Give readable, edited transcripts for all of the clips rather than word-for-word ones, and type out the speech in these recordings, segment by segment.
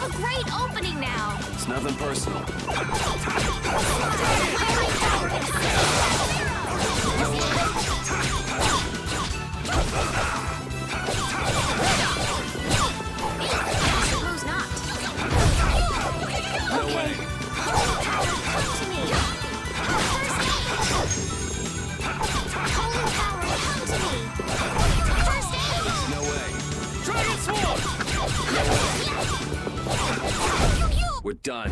have a great opening now. It's nothing personal. Suppose not. No way. Come to me. Holy power, come to me. First aid. No way. Dragon Swarm! We're done.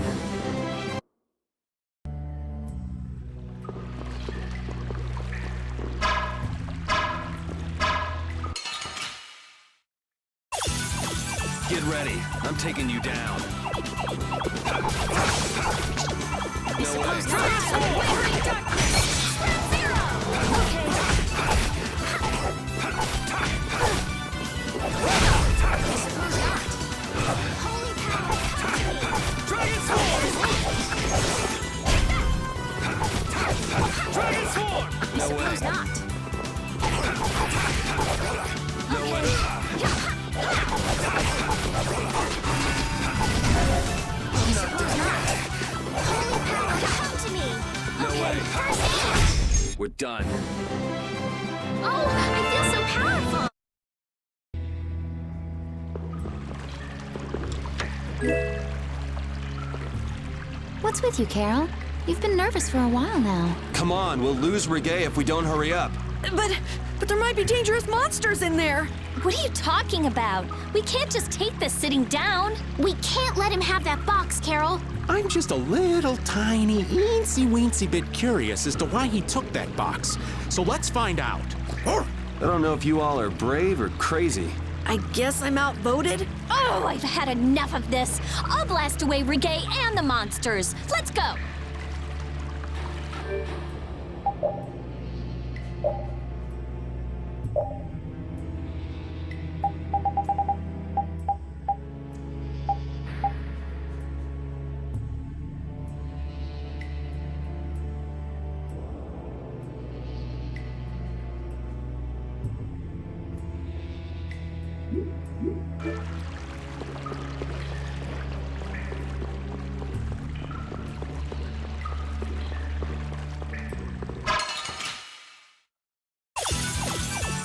Get ready. I'm taking you down. No way. Wavering darkness. Zero. Okay. I suppose not. Holy power, come to me. Dragon Swarm! Dragon Swarm! No way. Suppose not. No way. Suppose not. Holy power, come to me. No Okay, way. first aid. We're done. Oh, I feel so powerful. What's with you, Carol? You've been nervous for a while now. Come on, we'll lose Reggae if we don't hurry up. But there might be dangerous monsters in there. What are you talking about? We can't just take this sitting down. We can't let him have that box, Carol. I'm just a little tiny, eensy-weensy bit curious as to why he took that box. So let's find out. I don't know if you all are brave or crazy. I guess I'm outvoted. Oh, I've had enough of this. I'll blast away Reggae and the monsters. Let's go.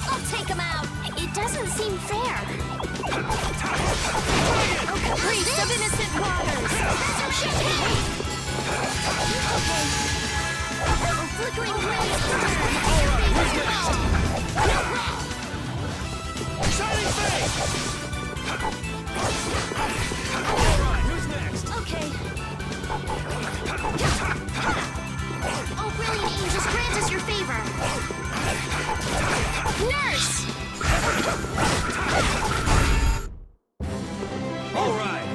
I'll take him out. It doesn't seem fair. Priest of innocent waters. A flickering blaze. Shining Face! Alright, who's next? Okay. Oh, brilliant angels, grant us your favor. Nurse! Alright!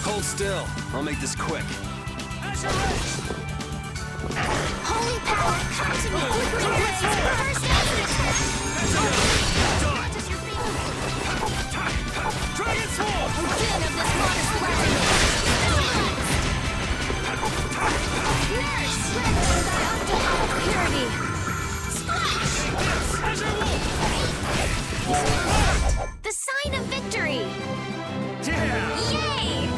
Hold still. I'll make this quick. Azure Race! Holy power, come to me! First Done! is your favorite. Dragon Swarm! Den of this modest weapon. Nurse! Render thy undefiled purity. Splash! Azure Wolf! The sign of victory! Yeah! Yay!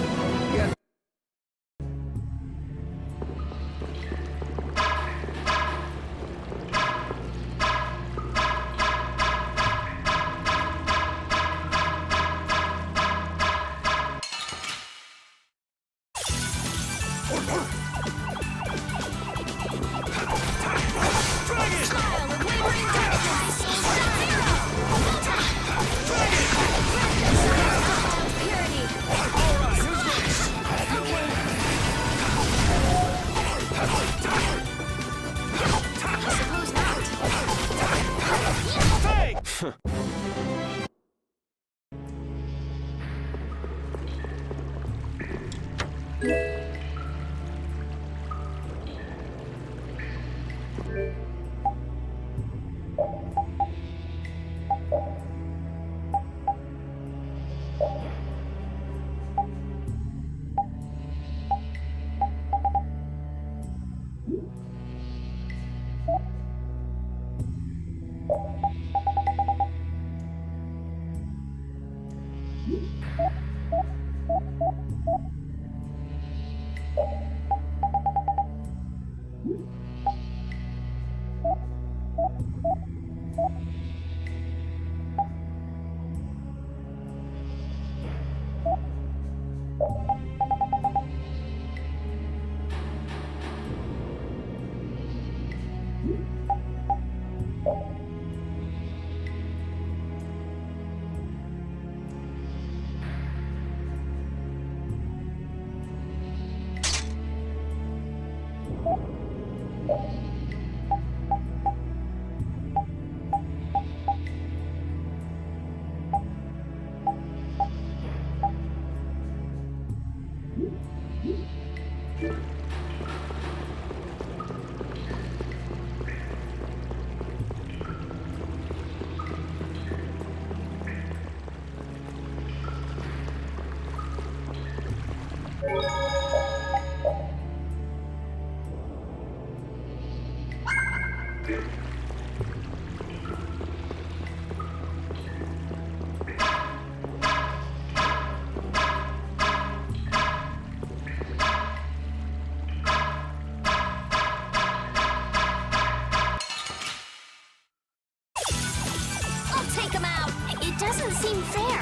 I'll take him out. It doesn't seem fair.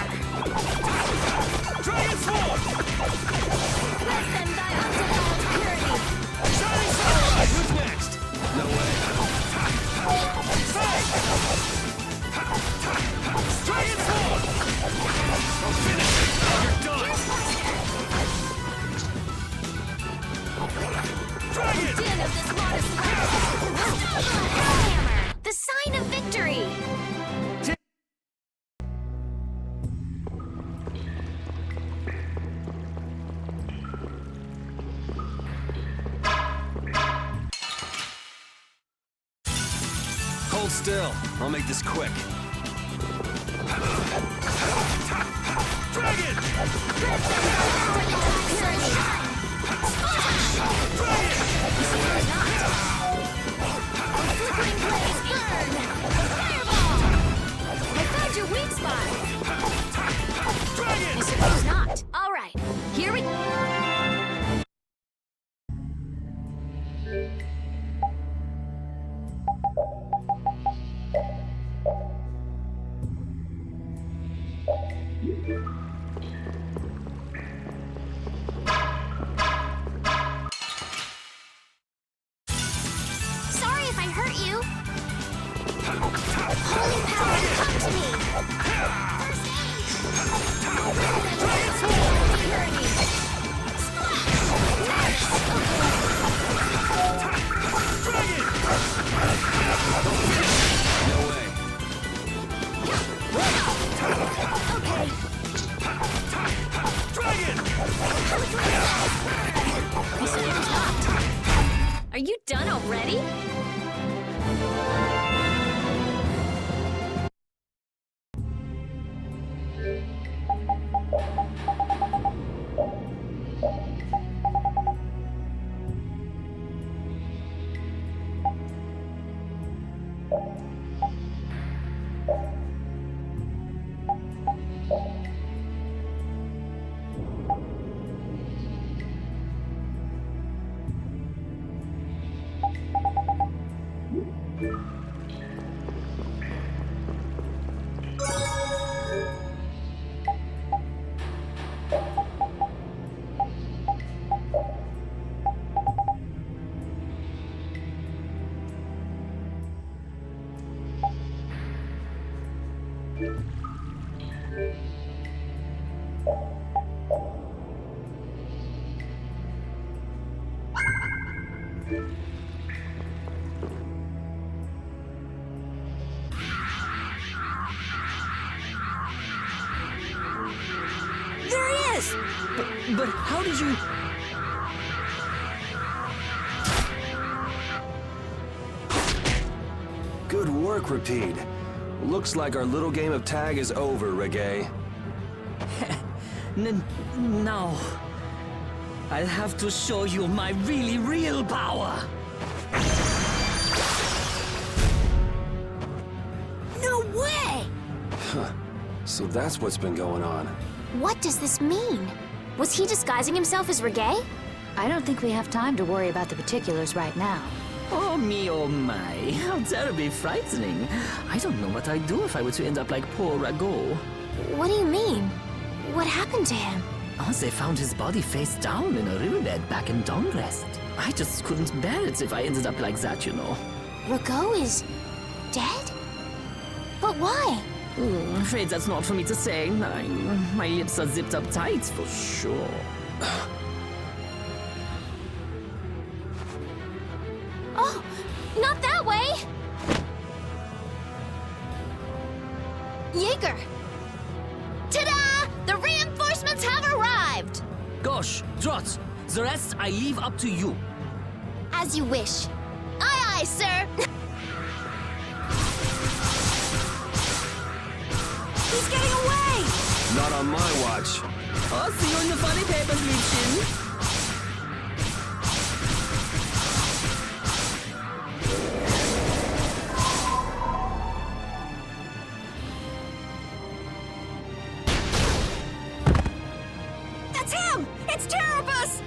Dragon Sword! Let them die undefiled purity. Shining Sword! Who's next? No way. Fight! Dragon Sword! I'll finish it! You're done! Dragon! Din of this modest life. Hammer, the sign of victory. Hold still. I'll make this quick. Dragon! Flickering blaze, burn! Fireball! I found your weak spot. Dragon! I suppose not. All right, here we. Sorry if I hurt you. Holy power, come to me. First aid. Dragon Sword. Purity. No way. Okay. Dragon! Are you done already? There he is! But how did you... Good work, Repeat. Looks like our little game of tag is over, Reggae. No. I'll have to show you my really real power. So that's what's been going on. What does this mean? Was he disguising himself as Reggae? I don't think we have time to worry about the particulars right now. Oh me, oh my. How terribly frightening. I don't know what I'd do if I were to end up like poor Rago. What do you mean? What happened to him? Oh, they found his body face down in a riverbed back in Dawnrest. I just couldn't bear it if I ended up like that, you know. Rago is dead? But why? Afraid that's not for me to say. My lips are zipped up tight, for sure. Oh, not that way! Jaeger! Ta-da! The reinforcements have arrived! Gosh, Drot, the rest I leave up to you. As you wish. Aye, aye, sir! He's getting away! Not on my watch. I'll see you in the funny papers, Liebchen. That's him! It's Terrabus!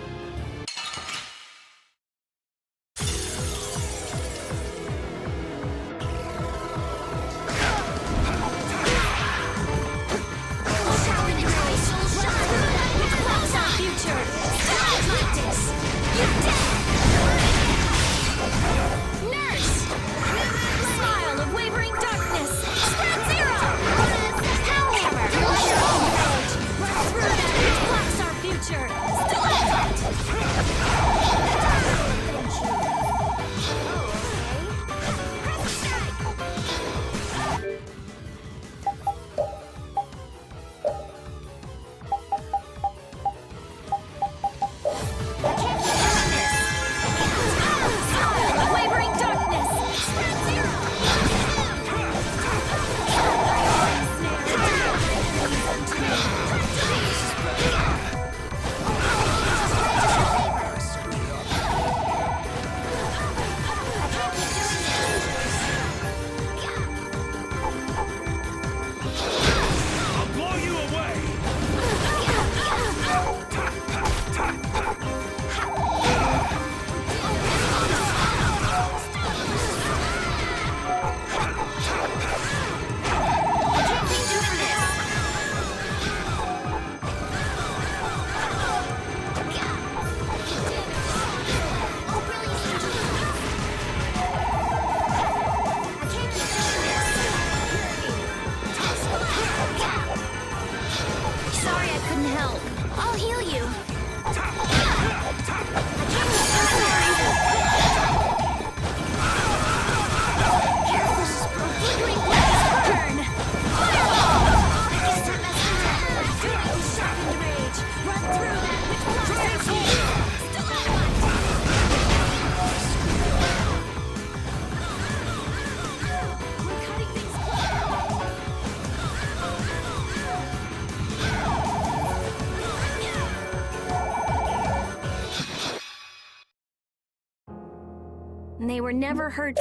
They were never heard.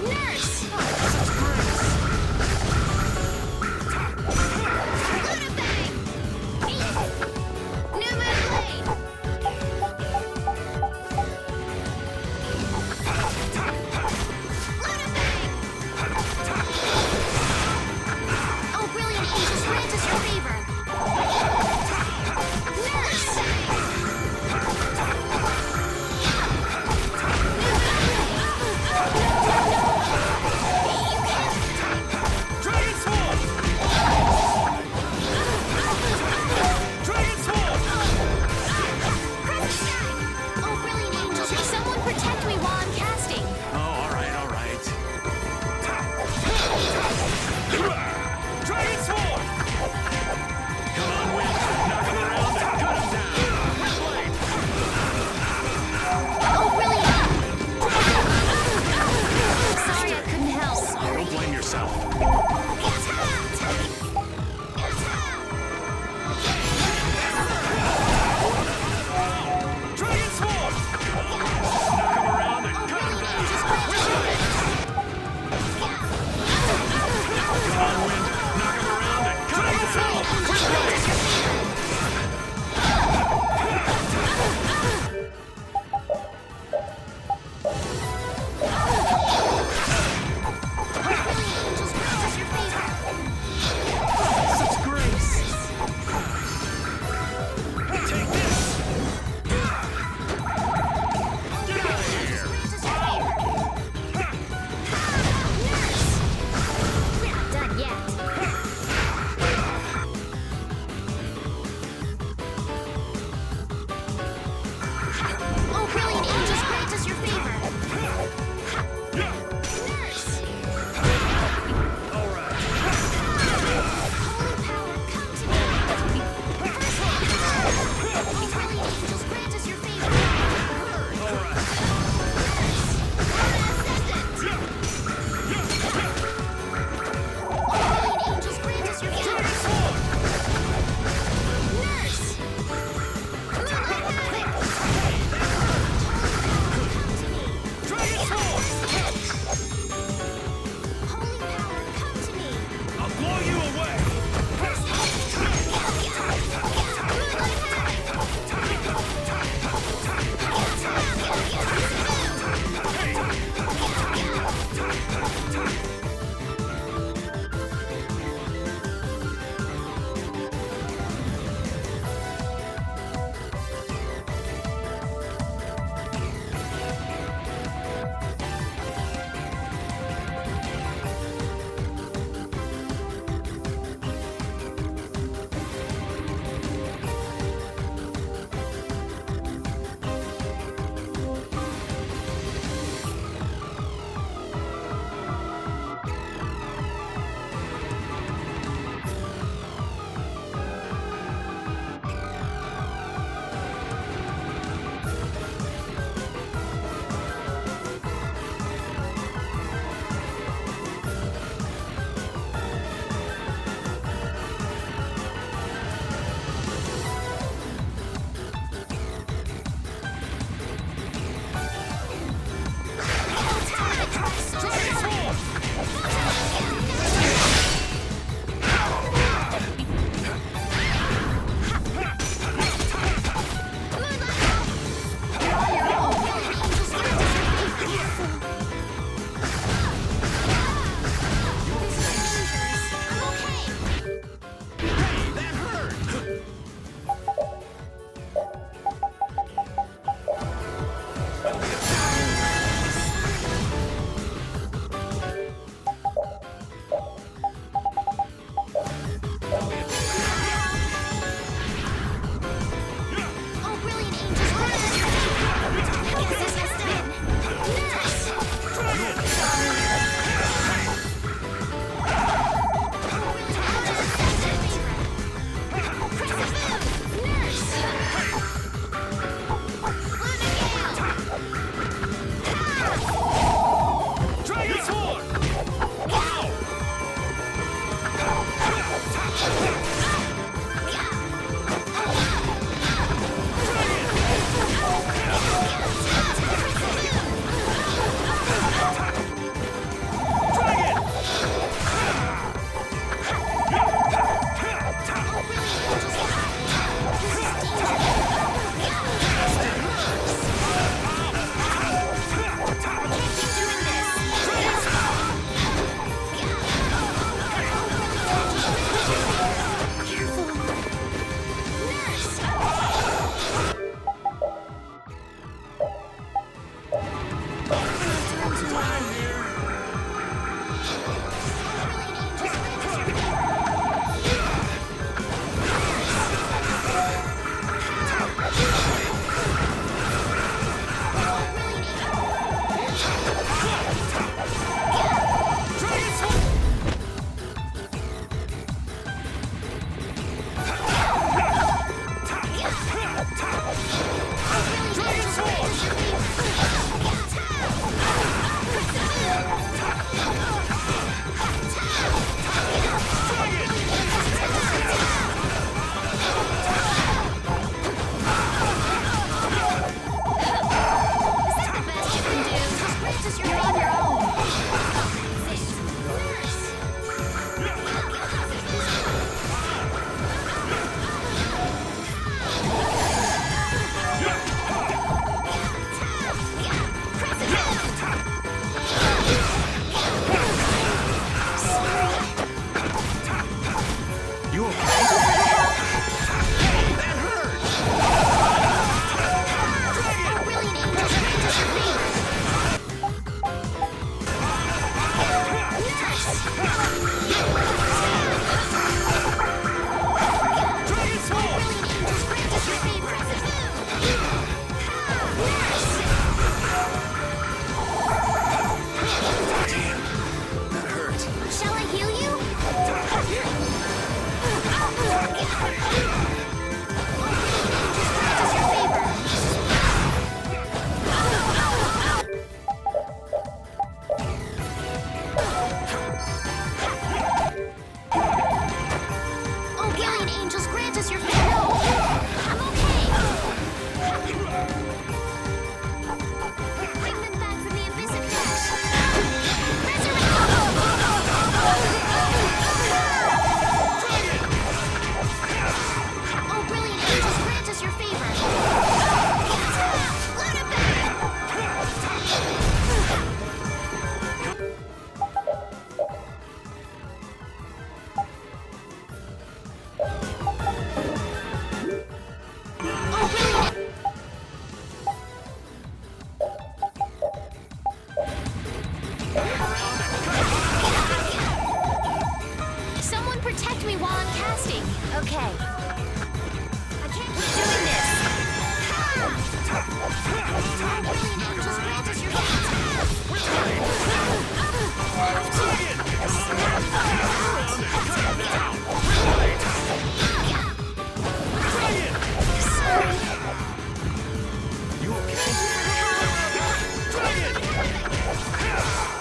Nurse!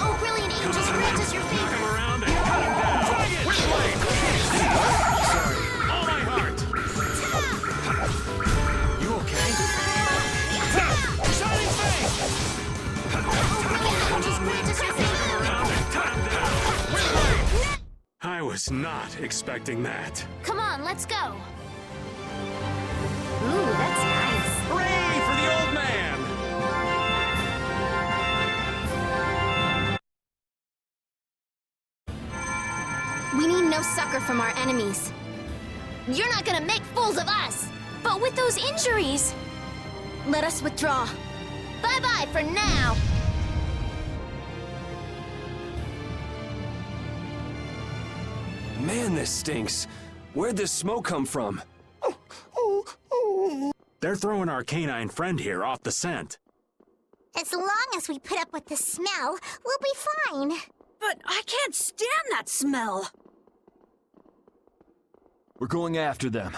Oh, brilliant angels, grant us your favor. All my heart! You okay? Shining face! Angels, grant us your favor. I was not expecting that. Come on, let's go. Ooh, that's nice. Hooray for the old man! We need no succor from our enemies. You're not gonna make fools of us! But with those injuries... Let us withdraw. Bye-bye for now! Man, this stinks. Where'd this smoke come from? They're throwing our canine friend here off the scent. As long as we put up with the smell, we'll be fine. But I can't stand that smell. We're going after them.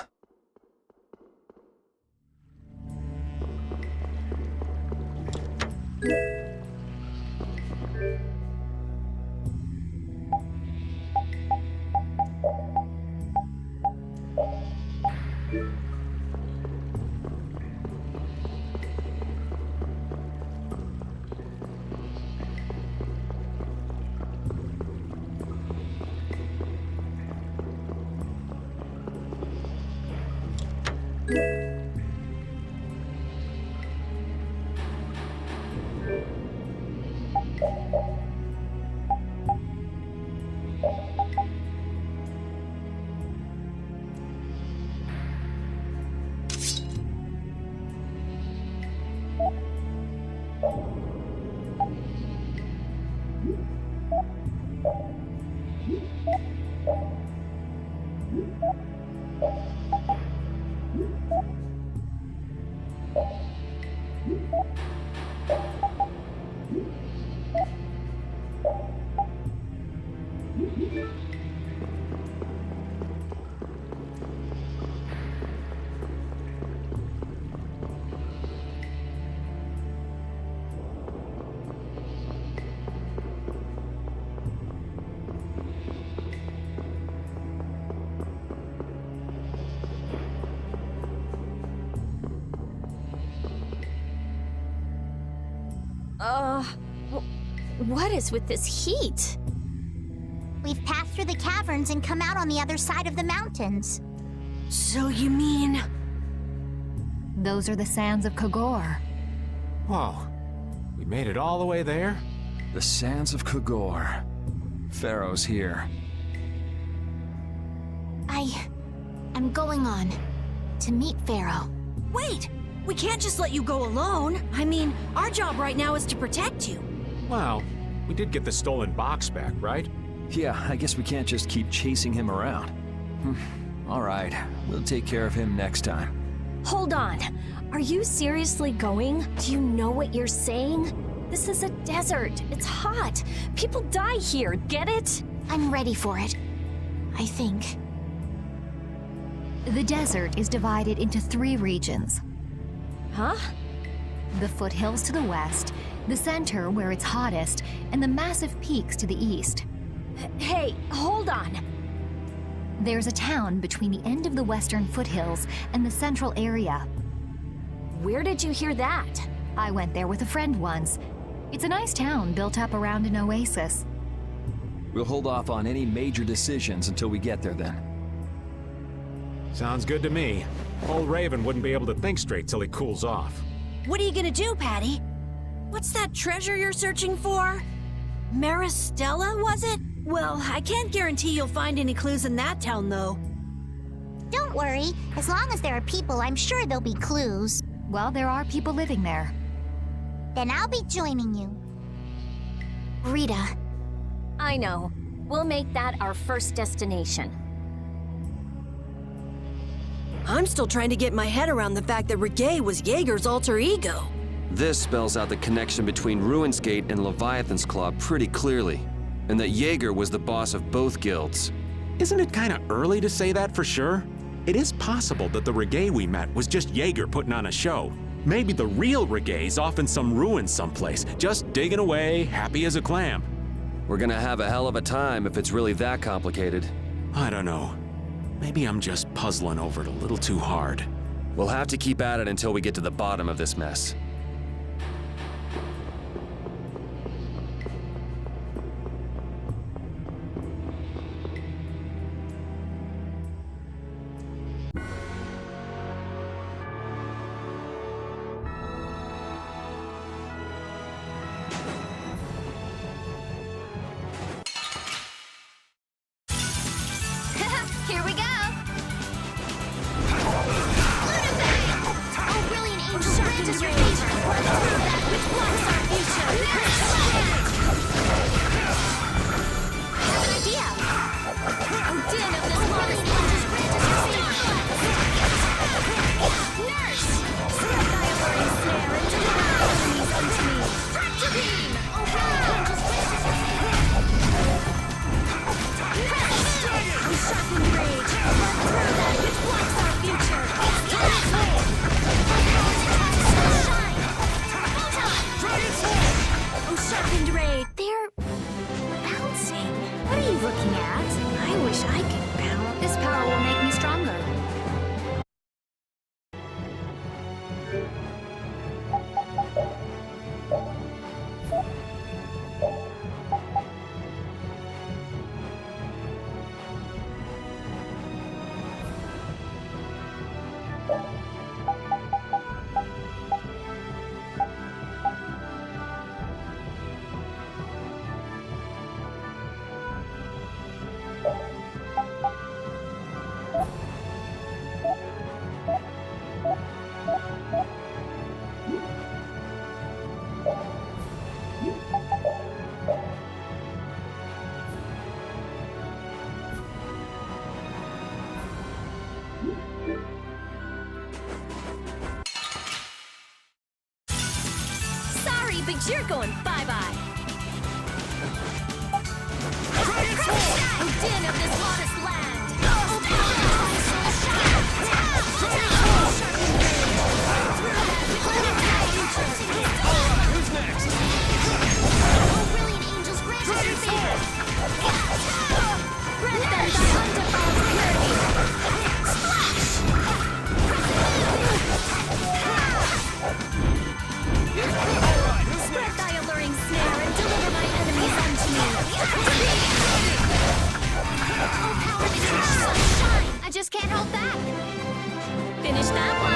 What is with this heat? We've passed through the caverns and come out on the other side of the mountains. So you mean... Those are the sands of Kogor. Whoa. We made it all the way there? The sands of Kogor. Pharaoh's here. I'm going on to meet Pharaoh. Wait! We can't just let you go alone. I mean, our job right now is to protect you. Well, we did get the stolen box back, right? Yeah, I guess we can't just keep chasing him around. All right, we'll take care of him next time. Hold on. Are you seriously going? Do you know what you're saying? This is a desert. It's hot. People die here, get it? I'm ready for it. I think. The desert is divided into 3 regions. Huh? The foothills to the west, the center where it's hottest, and the massive peaks to the east. Hey, hold on. There's a town between the end of the western foothills and the central area. Where did you hear that? I went there with a friend once. It's a nice town built up around an oasis. We'll hold off on any major decisions until we get there then. Sounds good to me. Old Raven wouldn't be able to think straight till he cools off. What are you gonna do, Patty? What's that treasure you're searching for? Maristella, was it? Well, I can't guarantee you'll find any clues in that town, though. Don't worry. As long as there are people, I'm sure there'll be clues. Well, there are people living there. Then I'll be joining you. Rita. I know. We'll make that our first destination. I'm still trying to get my head around the fact that Reggae was Jaeger's alter ego. This spells out the connection between Ruin's Gate and Leviathan's Claw pretty clearly, and that Jaeger was the boss of both guilds. Isn't it kind of early to say that for sure? It is possible that the Reggae we met was just Jaeger putting on a show. Maybe the real Reggae's off in some ruins someplace, just digging away, happy as a clam. We're gonna have a hell of a time if it's really that complicated. I don't know. Maybe I'm just puzzling over it a little too hard. We'll have to keep at it until we get to the bottom of this mess. Here we go! Oh, brilliant angel, grant us your favor! That which blocks our future! I have an idea! Oh, din of this lawless angels, grant us your favor! Nurse! Spread thy alluring snare and deliver thy enemies unto me! Fracture beam! Oh, brilliant angels, grant us your favor! Oh, sharpened rage! Run through that which blocks our future! Oh, sharpened rage! They're bouncing. What are you looking at? I wish I could bounce. This power will make me stronger. Sorry, but you're going bye-bye. Oh, din of this hottest land! Oh, Who's next? Oh, brilliant angels, grant us your favor! grant them thy undefiled purity! Splash! Spread thy alluring snare and deliver my enemies unto me! Oh, power begins to shine! I just can't hold back. Finish that one!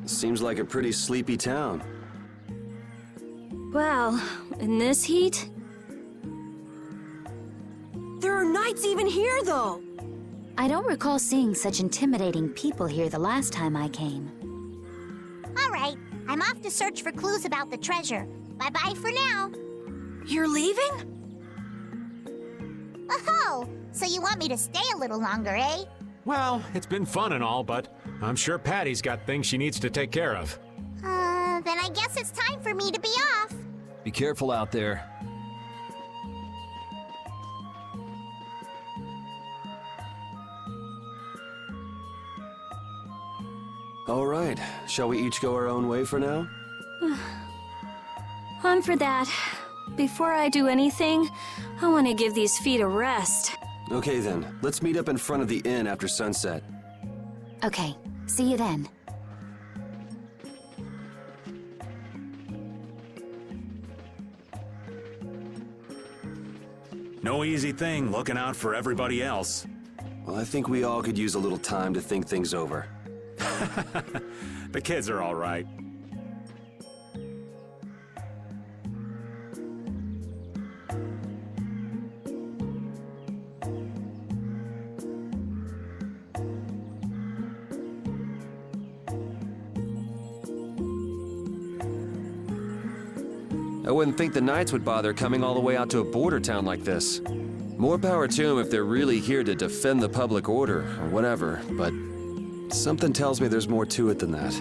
Seems like a pretty sleepy town. Well, in this heat? There are knights even here, though! I don't recall seeing such intimidating people here the last time I came. All right, I'm off to search for clues about the treasure. Bye-bye for now. You're leaving? Oh, so you want me to stay a little longer, eh? Well, it's been fun and all, but I'm sure Patty's got things she needs to take care of. Then I guess it's time for me to be off. Be careful out there. All right, shall we each go our own way for now? I'm for that. Before I do anything, I want to give these feet a rest. Okay then, let's meet up in front of the inn after sunset. Okay, see you then. No easy thing looking out for everybody else. Well, I think we all could use a little time to think things over. The kids are all right. I wouldn't think the Knights would bother coming all the way out to a border town like this. More power to them if they're really here to defend the public order, or whatever, but something tells me there's more to it than that.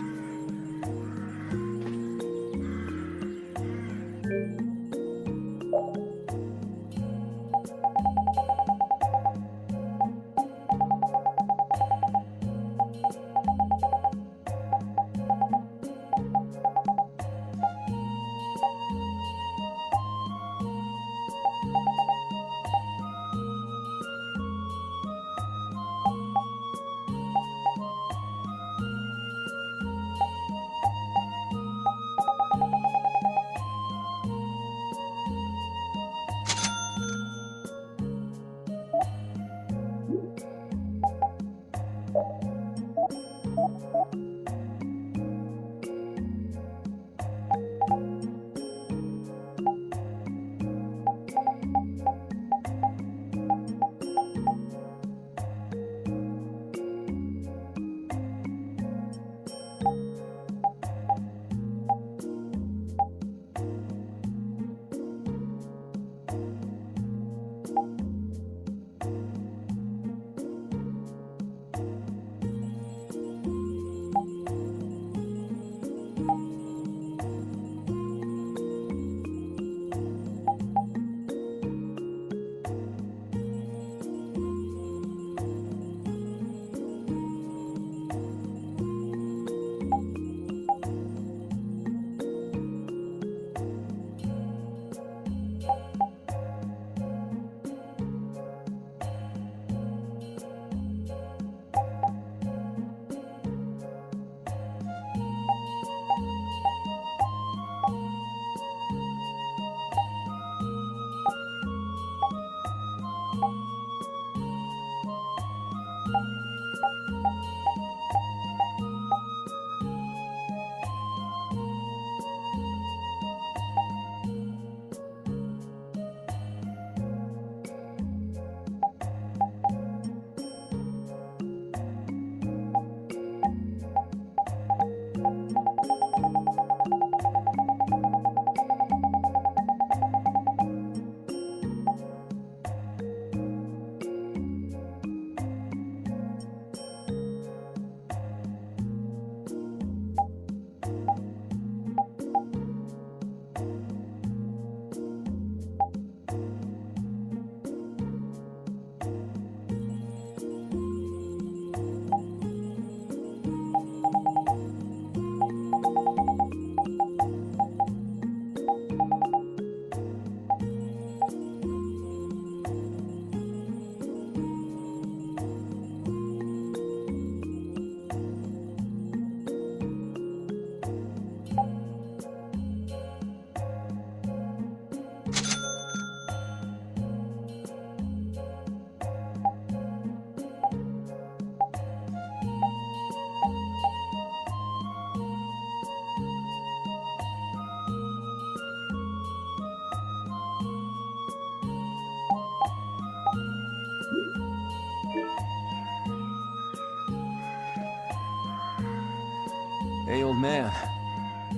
Hey, old man.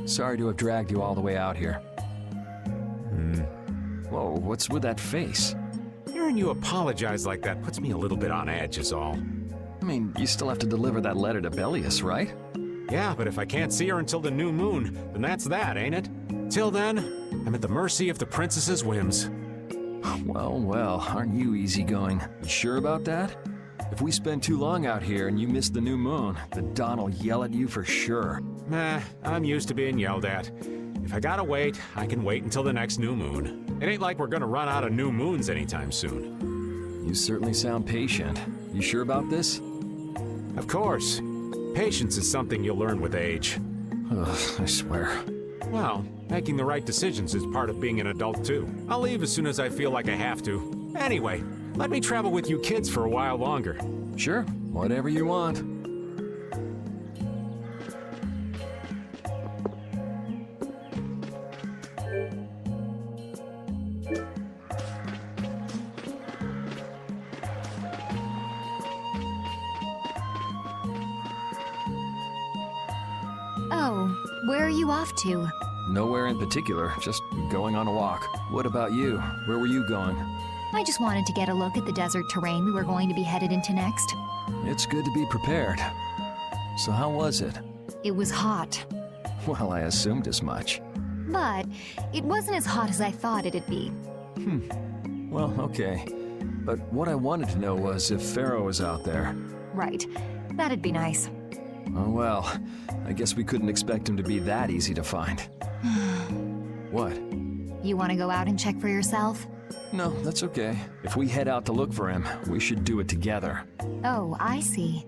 Sorry to have dragged you all the way out here. Whoa, what's with that face? Hearing you apologize like that puts me a little bit on edge is all. I mean, you still have to deliver that letter to Bellius, right? Yeah, but if I can't see her until the new moon, then that's that, ain't it? Till then, I'm at the mercy of the princess's whims. Well, well, aren't you easygoing? You sure about that? If we spend too long out here and you miss the new moon, then Don will yell at you for sure. Meh, I'm used to being yelled at. If I gotta wait, I can wait until the next new moon. It ain't like we're gonna run out of new moons anytime soon. You certainly sound patient. You sure about this? Of course. Patience is something you'll learn with age. Ugh, I swear. Well, making the right decisions is part of being an adult too. I'll leave as soon as I feel like I have to. Anyway, let me travel with you kids for a while longer. Sure, whatever you want. Oh, where are you off to? Nowhere in particular, just going on a walk. What about you? Where were you going? I just wanted to get a look at the desert terrain we were going to be headed into next. It's good to be prepared. So how was it? It was hot, Well, I assumed as much. but it wasn't as hot as I thought it'd be. Well, okay. But what I wanted to know was if Pharaoh was out there. Right. That'd be nice. Oh well, I guess we couldn't expect him to be that easy to find. What? You want to go out and check for yourself? No, that's okay. If we head out to look for him, we should do it together. Oh, I see.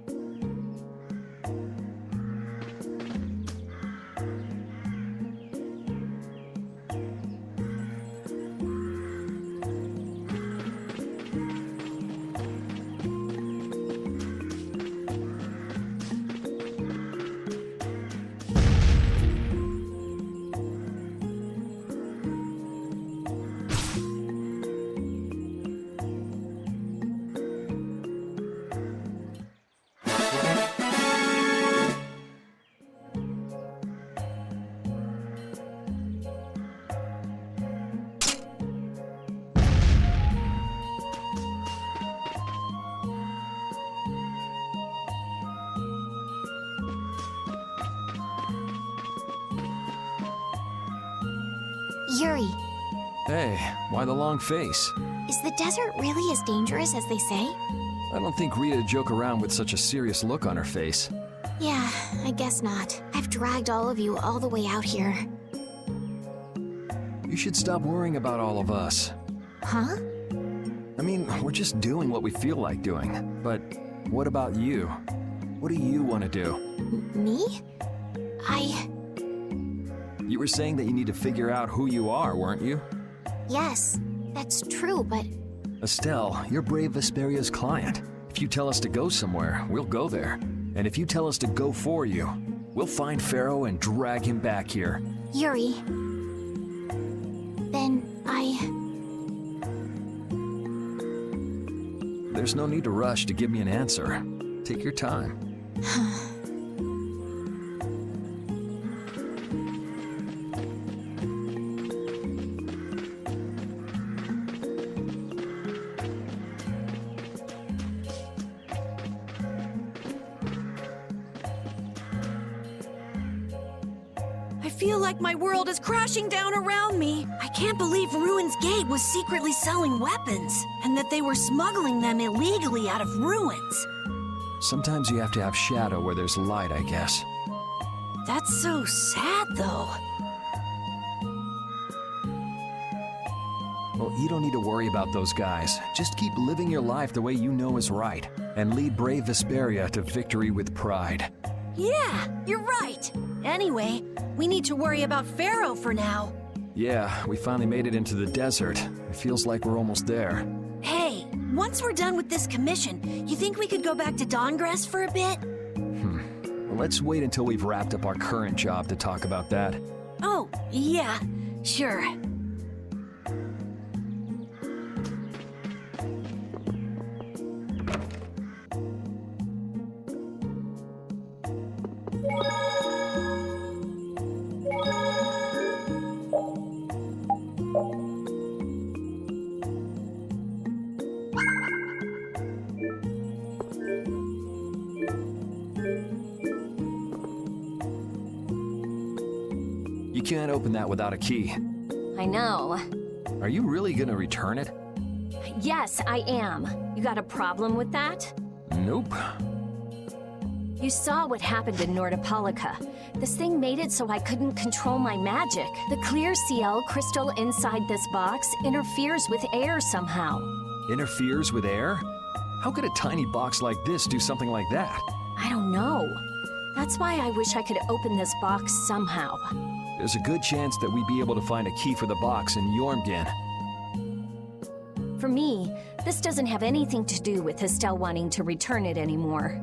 Yuri, Hey, why the long face? is the desert really as dangerous as they say? I don't think Rita joke around with such a serious look on her face. Yeah, I guess not. I've dragged all of you all the way out here. You should stop worrying about all of us. Huh? I mean, we're just doing what we feel like doing. But what about you? What do you want to do? Me? You were saying that you need to figure out who you are, weren't you? Yes, that's true, but Estelle, you're Brave Vesperia's client. If you tell us to go somewhere, we'll go there. And if you tell us to go for you, we'll find Pharaoh and drag him back here. Yuri. Then There's no need to rush to give me an answer. Take your time. I feel like my world is crashing down around me. I can't believe Ruin's Gate was secretly selling weapons, and that they were smuggling them illegally out of ruins. Sometimes you have to have shadow where there's light, I guess. That's so sad, though. Well, you don't need to worry about those guys. Just keep living your life the way you know is right, and lead Brave Vesperia to victory with pride. Yeah, you're right. Anyway, we need to worry about Pharaoh for now. Yeah, we finally made it into the desert. It feels like we're almost there. Hey, once we're done with this commission, you think we could go back to Dawngrass for a bit? Well, let's wait until we've wrapped up our current job to talk about that. Oh, yeah, sure. You can't open that without a key. I know. Are you really gonna return it? Yes, I am. You got a problem with that? Nope. You saw what happened in Nordopolica. This thing made it so I couldn't control my magic. The clear CL crystal inside this box interferes with air somehow. Interferes with air? How could a tiny box like this do something like that? I don't know. That's why I wish I could open this box somehow. There's a good chance that we'd be able to find a key for the box in Jormungand. For me, this doesn't have anything to do with Estelle wanting to return it anymore.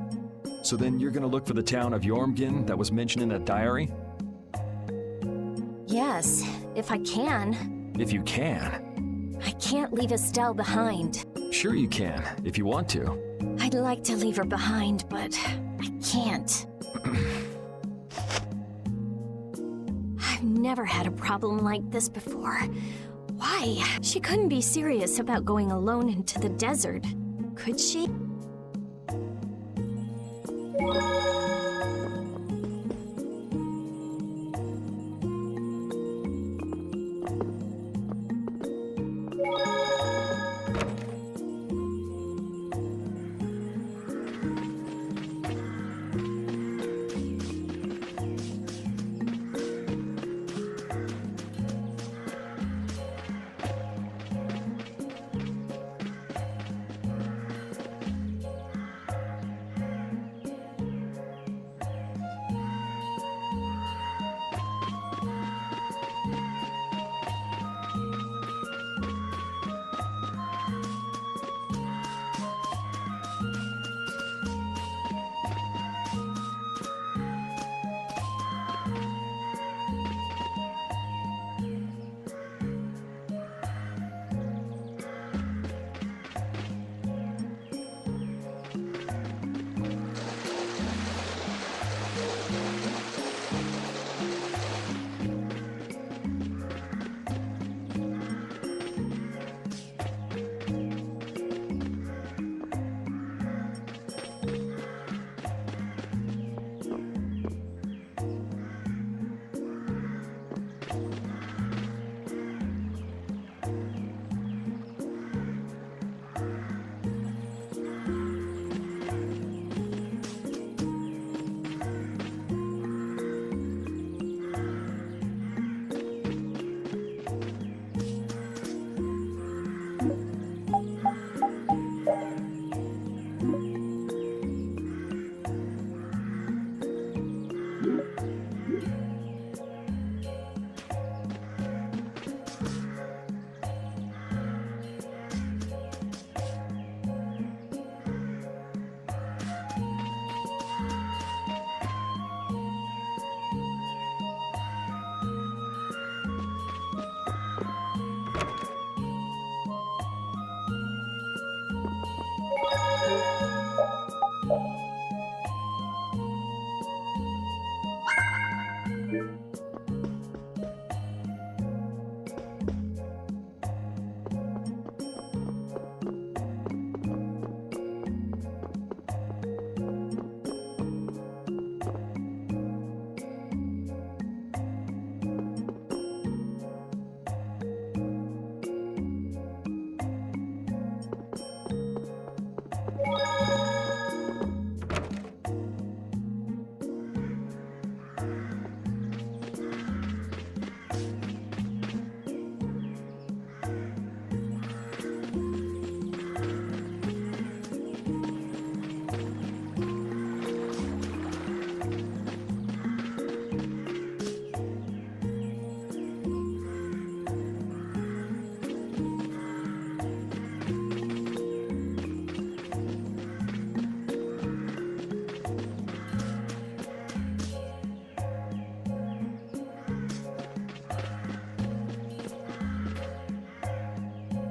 So then you're gonna look for the town of Jormungand that was mentioned in that diary? Yes, if I can. If you can. I can't leave Estelle behind. Sure you can, if you want to. I'd like to leave her behind, but I can't. I've never had a problem like this before. Why? She couldn't be serious about going alone into the desert, could she?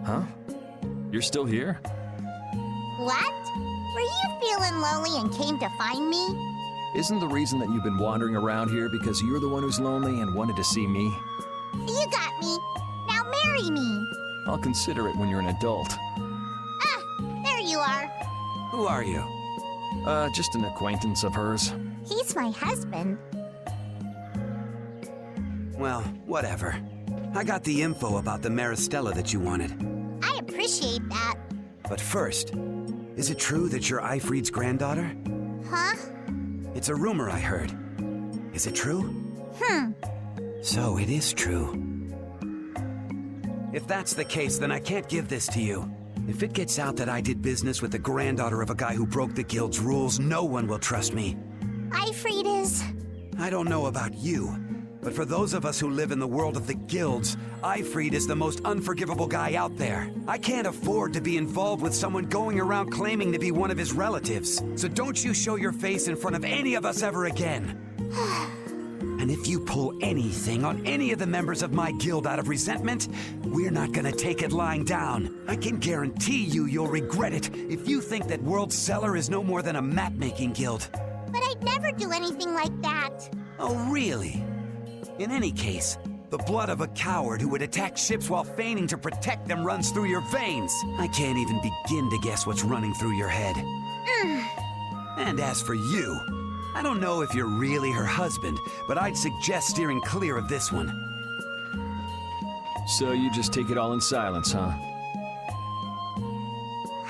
Huh? You're still here? What? Were you feeling lonely and came to find me? Isn't the reason that you've been wandering around here because you're the one who's lonely and wanted to see me? You got me. Now marry me. I'll consider it when you're an adult. Ah, there you are. Who are you? Just an acquaintance of hers. He's my husband. Well, whatever. I got the info about the Maristella that you wanted. I appreciate that. But first, is it true that you're Eifried's granddaughter? Huh? It's a rumor I heard. Is it true? So it is true. If that's the case, then I can't give this to you. If it gets out that I did business with the granddaughter of a guy who broke the guild's rules, no one will trust me. Eifried is... I don't know about you, but for those of us who live in the world of the guilds, Eifried is the most unforgivable guy out there. I can't afford to be involved with someone going around claiming to be one of his relatives. So don't you show your face in front of any of us ever again. And if you pull anything on any of the members of my guild out of resentment, we're not gonna take it lying down. I can guarantee you'll regret it if you think that World Cellar is no more than a map-making guild. But I'd never do anything like that. Oh, really? In any case, the blood of a coward who would attack ships while feigning to protect them runs through your veins. I can't even begin to guess what's running through your head. And as for you, I don't know if you're really her husband, but I'd suggest steering clear of this one. So you just take it all in silence, huh?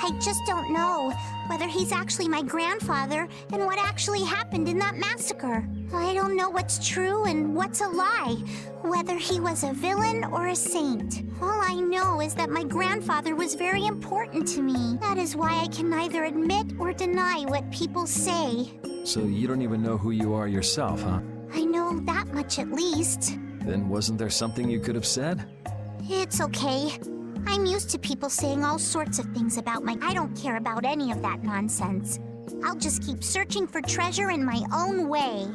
I just don't know whether he's actually my grandfather and what actually happened in that massacre. I don't know what's true and what's a lie, whether he was a villain or a saint. All I know is that my grandfather was very important to me. That is why I can neither admit or deny what people say. So you don't even know who you are yourself, huh? I know that much at least. Then wasn't there something you could have said? It's okay. I'm used to people saying all sorts of things about my... I don't care about any of that nonsense. I'll just keep searching for treasure in my own way.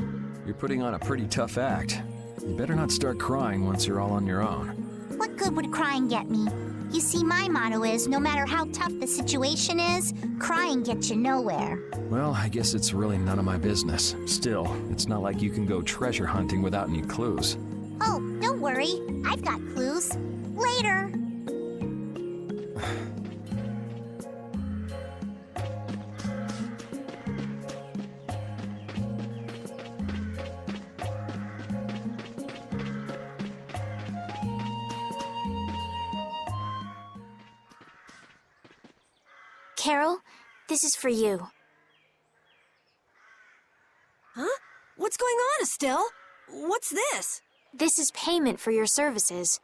You're putting on a pretty tough act. You better not start crying once you're all on your own. What good would crying get me? You see, my motto is, no matter how tough the situation is, crying gets you nowhere. Well, I guess it's really none of my business. Still, it's not like you can go treasure hunting without any clues. Oh, don't worry. I've got clues. Later. Carol, this is for you. Huh? What's going on, Estelle? What's this? This is payment for your services.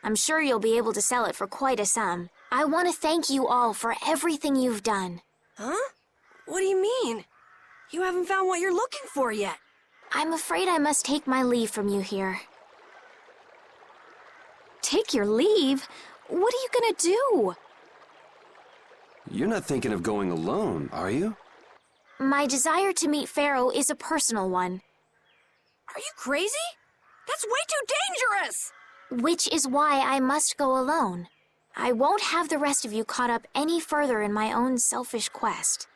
I'm sure you'll be able to sell it for quite a sum. I want to thank you all for everything you've done. Huh? What do you mean? You haven't found what you're looking for yet. I'm afraid I must take my leave from you here. Take your leave? What are you gonna do? You're not thinking of going alone, are you? My desire to meet Pharaoh is a personal one. Are you crazy? That's way too dangerous! Which is why I must go alone. I won't have the rest of you caught up any further in my own selfish quest.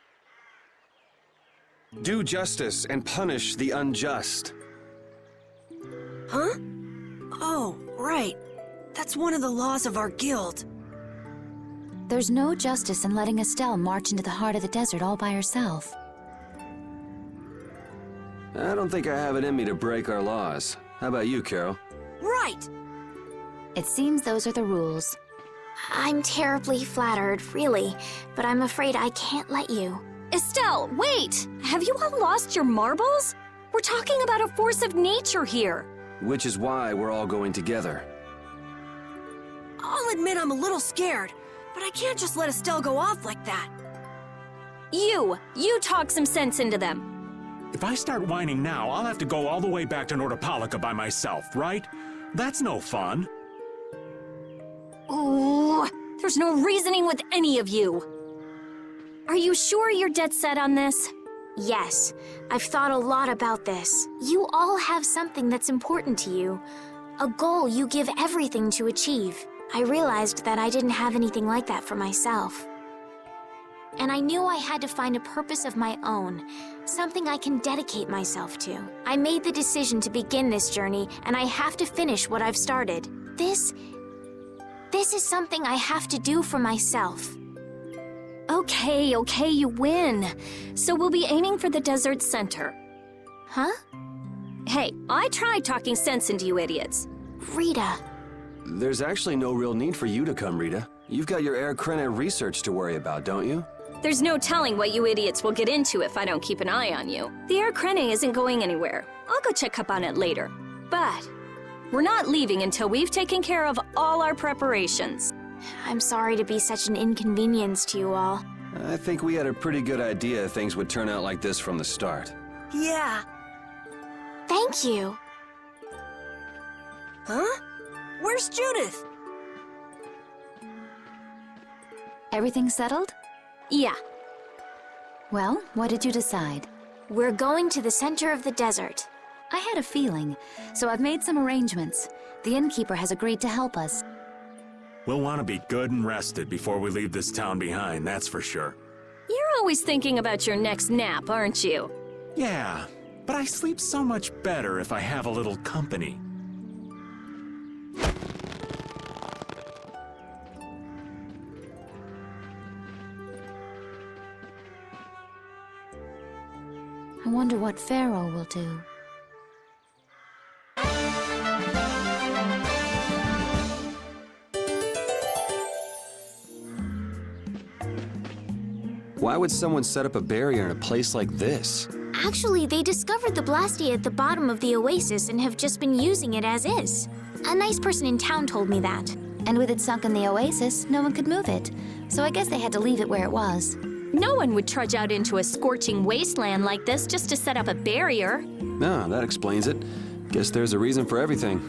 Do justice and punish the unjust. Huh? Oh, right. That's one of the laws of our guild. There's no justice in letting Estelle march into the heart of the desert all by herself. I don't think I have it in me to break our laws. How about you, Carol? Right! It seems those are the rules. I'm terribly flattered, really, but I'm afraid I can't let you. Estelle, wait! Have you all lost your marbles? We're talking about a force of nature here. Which is why we're all going together. I'll admit I'm a little scared, but I can't just let Estelle go off like that. You talk some sense into them. If I start whining now, I'll have to go all the way back to Nordopolica by myself, right? That's no fun. Ooh, there's no reasoning with any of you. Are you sure you're dead set on this? Yes, I've thought a lot about this. You all have something that's important to you. A goal you give everything to achieve. I realized that I didn't have anything like that for myself. And I knew I had to find a purpose of my own, something I can dedicate myself to. I made the decision to begin this journey, and I have to finish what I've started. This is something I have to do for myself. Okay, you win. So we'll be aiming for the desert center. Huh? Hey, I tried talking sense into you idiots. Rita. There's actually no real need for you to come, Rita. You've got your Air Krena research to worry about, don't you? There's no telling what you idiots will get into if I don't keep an eye on you. The Air Krena isn't going anywhere. I'll go check up on it later. But we're not leaving until we've taken care of all our preparations. I'm sorry to be such an inconvenience to you all. I think we had a pretty good idea things would turn out like this from the start. Yeah. Thank you. Huh? Where's Judith? Everything settled? Yeah. Well, what did you decide? We're going to the center of the desert. I had a feeling, so I've made some arrangements. The innkeeper has agreed to help us. We'll want to be good and rested before we leave this town behind, that's for sure. You're always thinking about your next nap, aren't you? Yeah, but I sleep so much better if I have a little company. I wonder what Pharaoh will do. Why would someone set up a barrier in a place like this? Actually, they discovered the blasty at the bottom of the oasis and have just been using it as is. A nice person in town told me that. And with it sunk in the oasis, no one could move it. So I guess they had to leave it where it was. No one would trudge out into a scorching wasteland like this just to set up a barrier. No, that explains it. Guess there's a reason for everything.